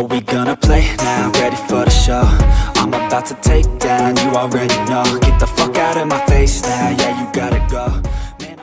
Are we gonna play now? Ready for the show? I'm about to take down, you already know. Get the fuck out of my face now, yeah, you gotta go. Man,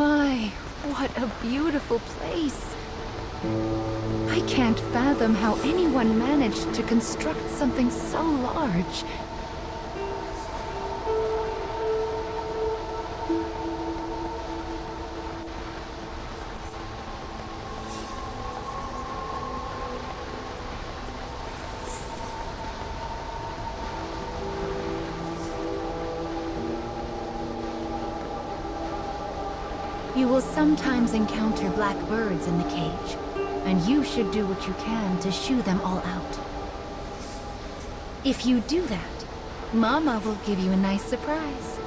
My, what a beautiful place. I can't fathom how anyone managed to construct something so large. You will sometimes encounter black birds in the cage, and you should do what you can to shoo them all out. If you do that, Mama will give you a nice surprise.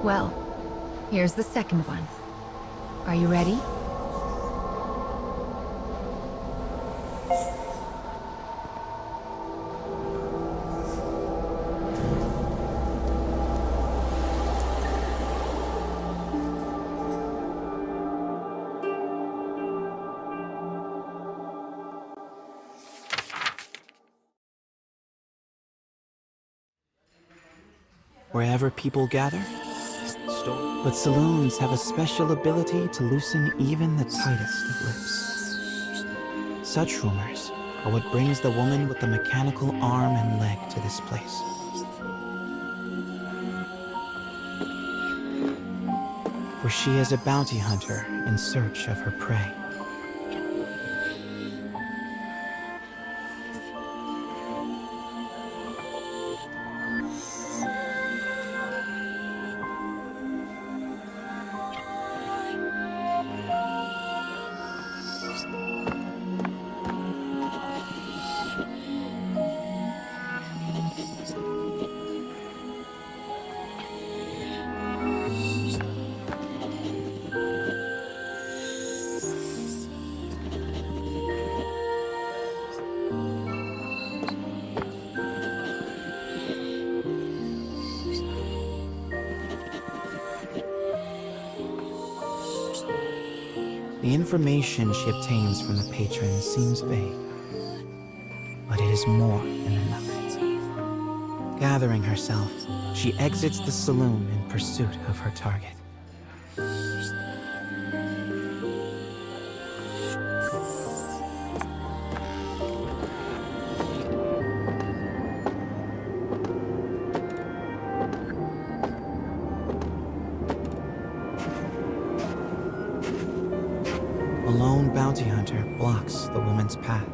Well, here's the second one. Are you ready? Wherever people gather, but saloons have a special ability to loosen even the tightest of lips. Such rumors are what brings the woman with the mechanical arm and leg to this place. For she is a bounty hunter in search of her prey. The information she obtains from the patrons seems vague, but it is more than enough. Gathering herself, she exits the saloon in pursuit of her target. A lone bounty hunter blocks the woman's path.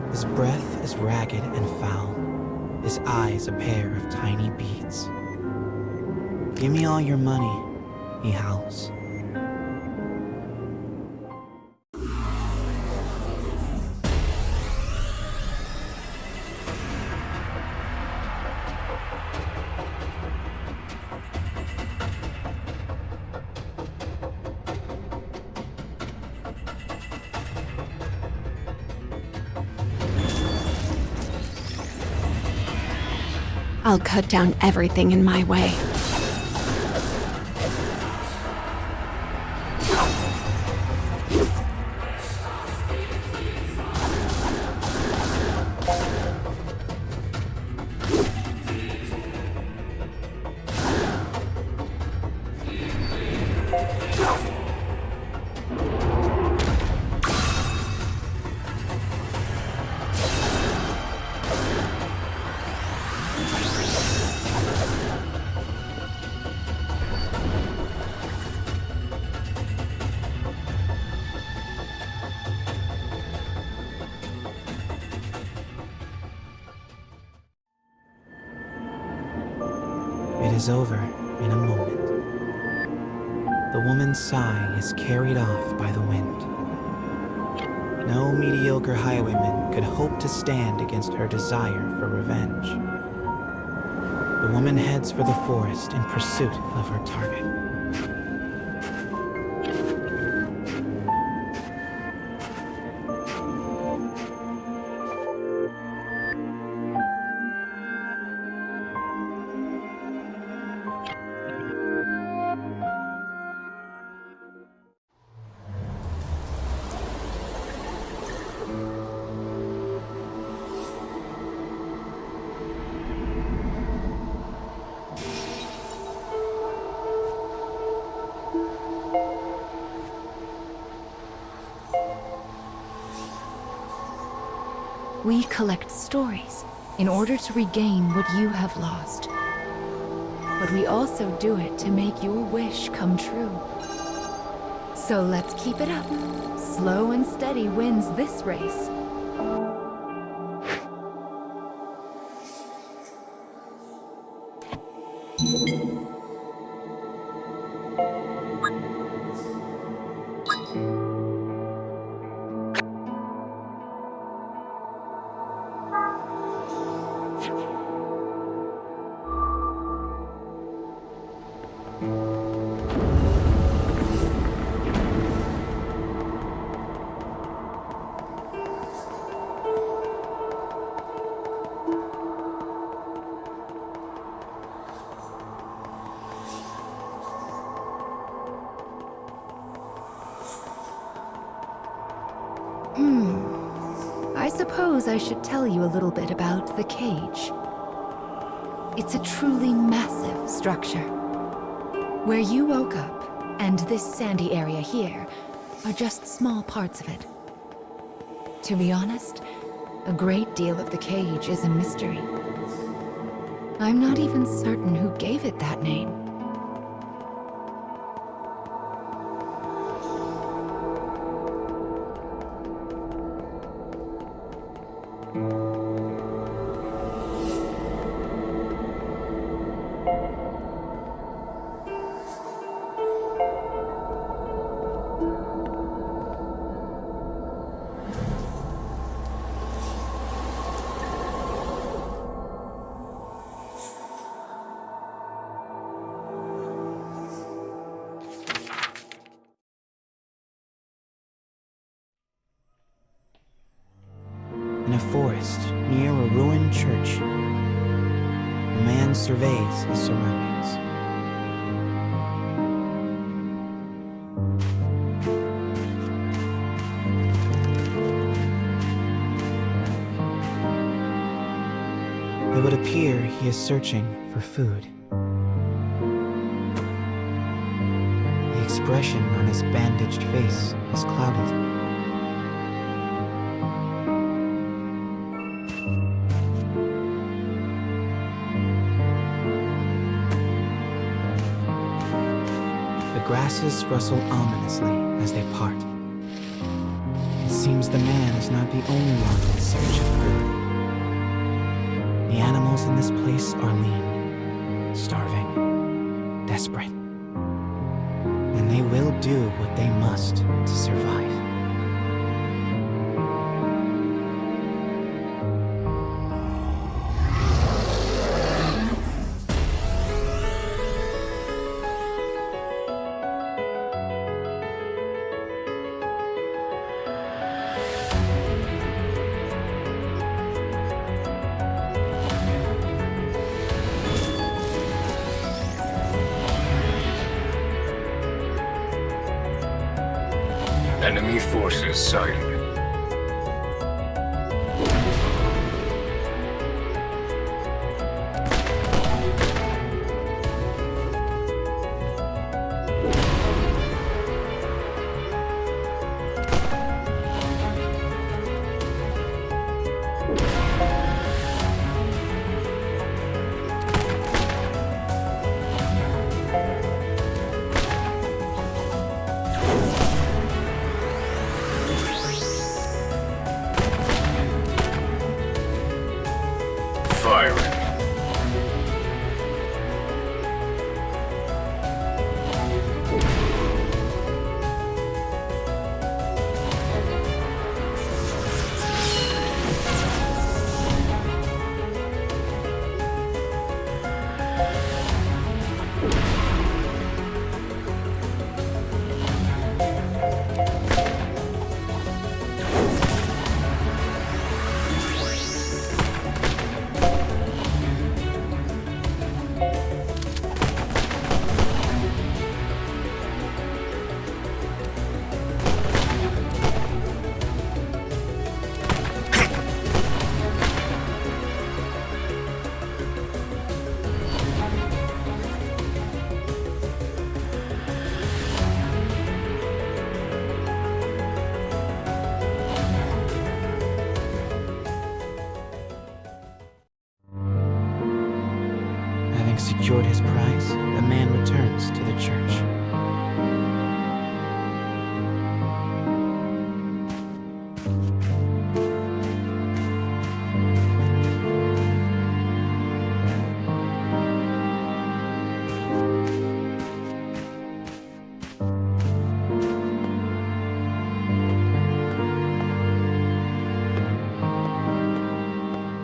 His breath is ragged and foul, his eyes a pair of tiny beads. "Give me all your money," he howls. I'll cut down everything in my way. it is over in a moment. The woman's sigh is carried off by the wind. No mediocre highwayman could hope to stand against her desire for revenge. The woman heads for the forest in pursuit of her target. We collect stories in order to regain what you have lost. But we also do it to make your wish come true. So let's keep it up. Slow and steady wins this race. I suppose I should tell you a little bit about the cage. It's a truly massive structure. Where you woke up, and this sandy area here, are just small parts of it. To be honest, a great deal of the cage is a mystery. I'm not even certain who gave it that name. In a forest near a ruined church, a man surveys his surroundings. It would appear he is searching for food. The expression on his bandaged face is clouded. The grasses rustle ominously as they part. It seems the man is not the only one in search of food. The animals in this place are lean, starving, desperate. And they will do what they must to survive. Enemy forces sighted. Having secured his prize, the man returns to the church.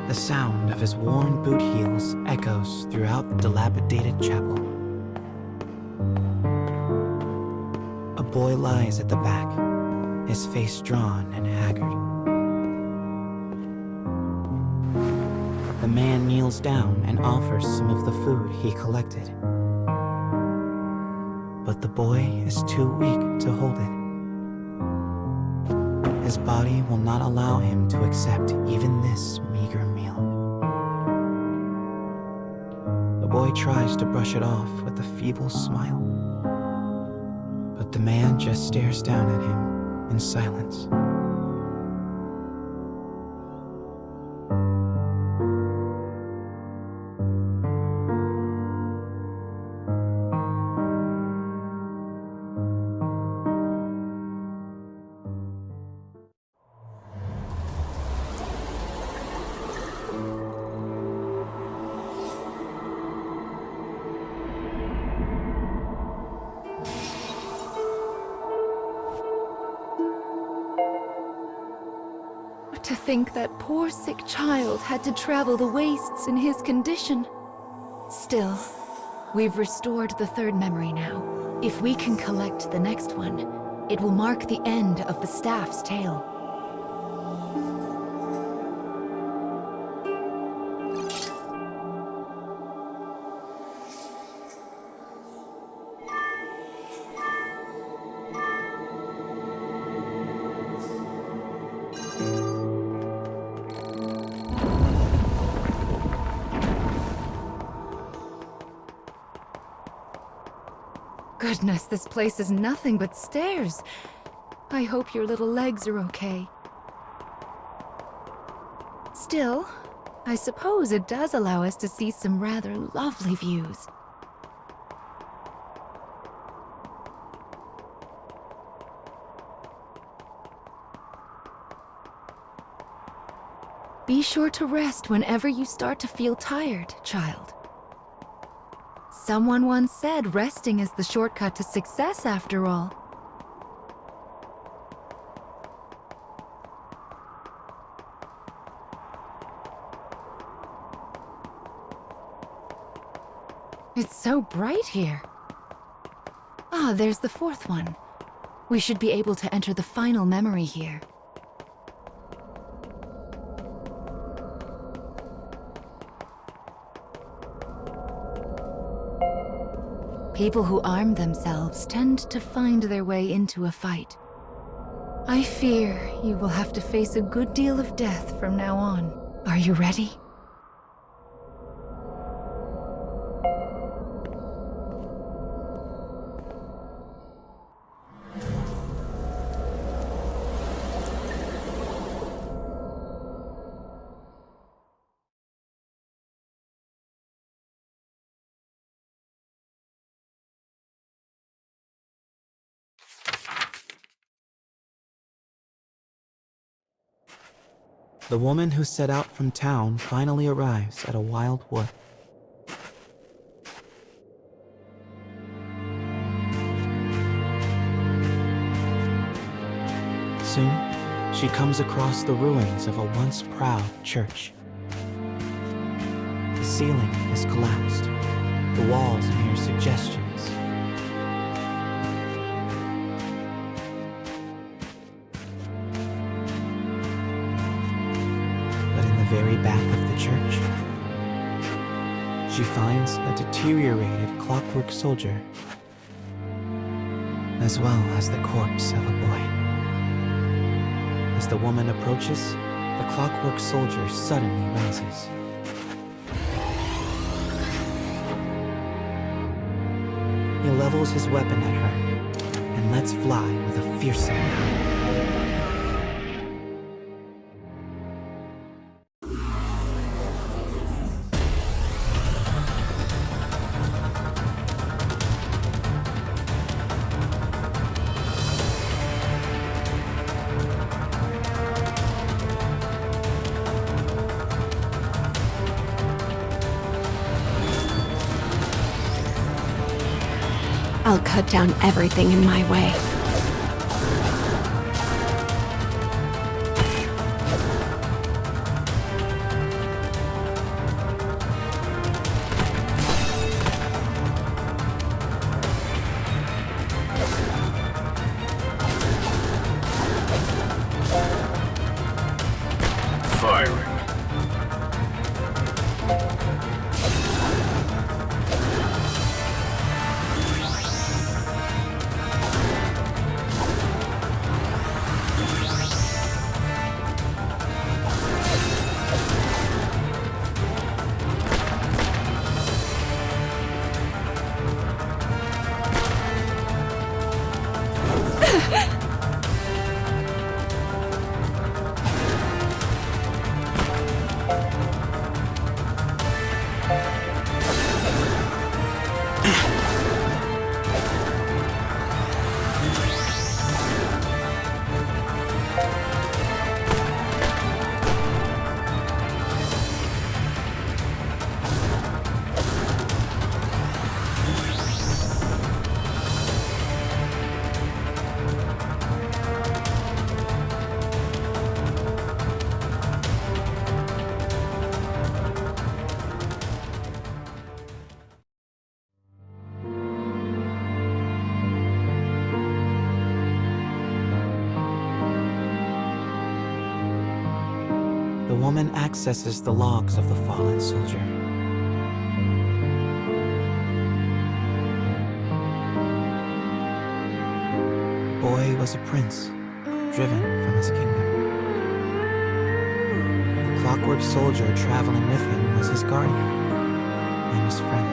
The sound of his worn boot heels echoes throughout the dilapidated chapel. A boy lies at the back, his face drawn and haggard. The man kneels down and offers some of the food he collected. But the boy is too weak to hold it. His body will not allow him to accept even this meager meal. The boy tries to brush it off with a feeble smile, but the man just stares down at him in silence. To think that poor sick child had to travel the wastes in his condition. Still, we've restored the third memory now. If we can collect the next one, it will mark the end of the staff's tale. Goodness, this place is nothing but stairs. I hope your little legs are okay. Still, I suppose it does allow us to see some rather lovely views. Be sure to rest whenever you start to feel tired, child. Someone once said resting is the shortcut to success, after all. It's so bright here. Ah, there's the fourth one. We should be able to enter the final memory here. People who arm themselves tend to find their way into a fight. I fear you will have to face a good deal of death from now on. Are you ready? The woman who set out from town finally arrives at a wild wood. Soon, she comes across the ruins of a once proud church. The ceiling is collapsed, the walls mere suggestions. Very back of the church, she finds a deteriorated clockwork soldier, as well as the corpse of a boy. As the woman approaches, the clockwork soldier suddenly rises. He levels his weapon at her and lets fly with a fearsome howl. I'll cut down everything in my way. Firing. The woman accesses the logs of the fallen soldier. The boy was a prince, driven from his kingdom. The clockwork soldier traveling with him was his guardian and his friend.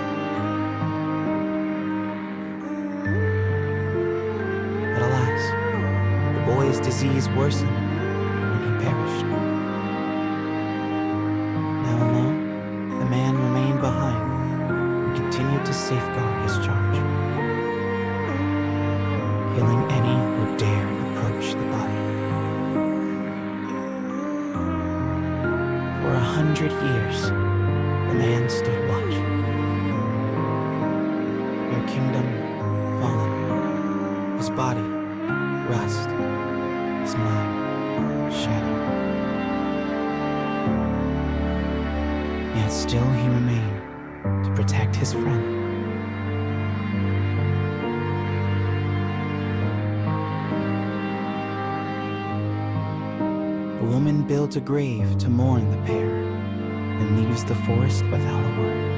But alas, the boy's disease worsened and he perished. Now alone, the man remained behind and continued to safeguard his charge, killing any who dared approach the body. For 100 years, the man stood watch. Their kingdom fallen, his body rust, his mind shattered. Yet still he remained to protect his friend. The woman builds a grave to mourn the pair, and leaves the forest without a word.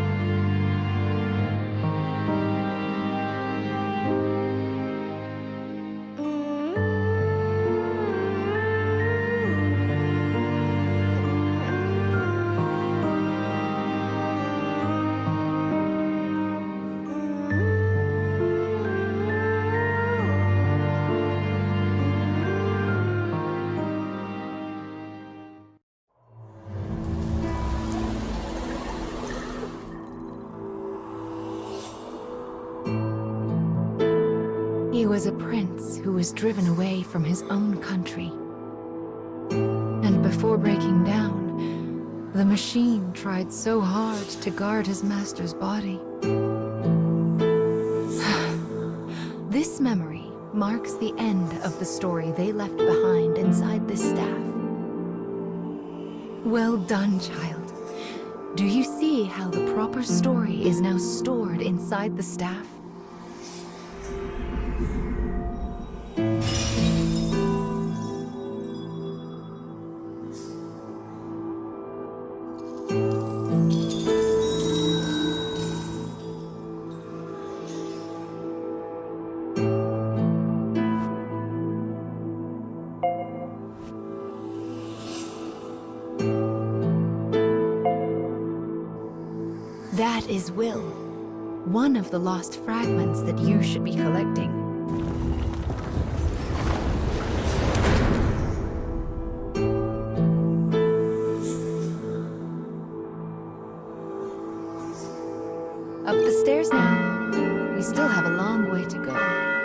He was a prince who was driven away from his own country. And before breaking down, the machine tried so hard to guard his master's body. This memory marks the end of the story they left behind inside this staff. Well done, child. Do you see how the proper story is now stored inside the staff? That is Will, one of the lost fragments that you should be collecting. Up the stairs now. We still have a long way to go.